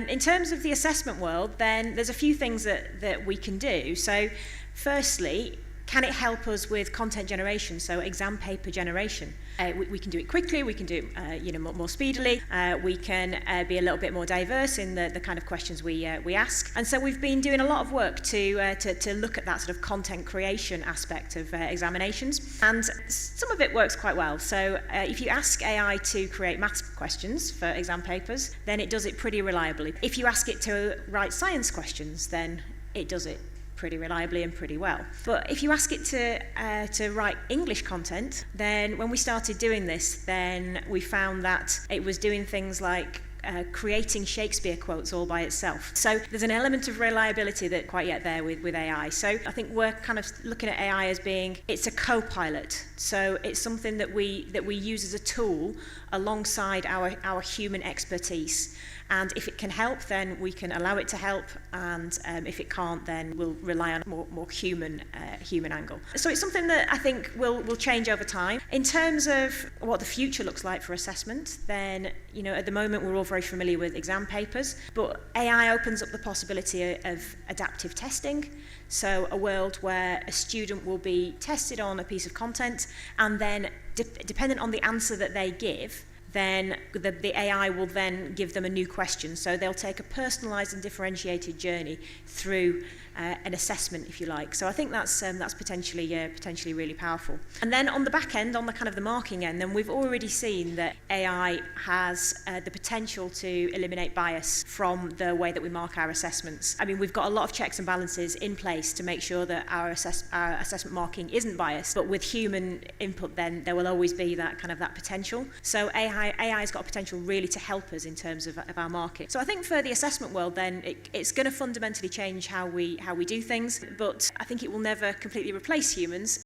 In terms of the assessment world, then there's a few things that we can do. So firstly, can it help us with content generation, so exam paper generation? We can do it quickly, we can do it more speedily, we can be a little bit more diverse in the kind of questions we ask. And so we've been doing a lot of work to look at that sort of content creation aspect of examinations. And some of it works quite well. So if you ask AI to create maths questions for exam papers, then it does it pretty reliably. If you ask it to write science questions, then it does it pretty reliably and pretty well. But if you ask it to write English content, then when we started doing this, then we found that it was doing things like creating Shakespeare quotes all by itself. So there's an element of reliability that quite yet there with AI. So I think we're kind of looking at AI as being, it's a co-pilot. So it's something that we use as a tool alongside our human expertise. And if it can help, then we can allow it to help. And if it can't, then we'll rely on a more human angle. So it's something that I think will change over time. In terms of what the future looks like for assessment, then at the moment we're all very familiar with exam papers, but AI opens up the possibility of adaptive testing. So a world where a student will be tested on a piece of content, and then dependent on the answer that they give, then the AI will then give them a new question. So they'll take a personalised and differentiated journey through an assessment, if you like. So I think that's potentially really powerful. And then on the back end, on the kind of the marking end, then we've already seen that AI has the potential to eliminate bias from the way that we mark our assessments. I mean, we've got a lot of checks and balances in place to make sure that our assessment marking isn't biased, but with human input, then there will always be that potential. So AI's got a potential really to help us in terms of our marking. So I think for the assessment world, then it's going to fundamentally change how we do things, but I think it will never completely replace humans.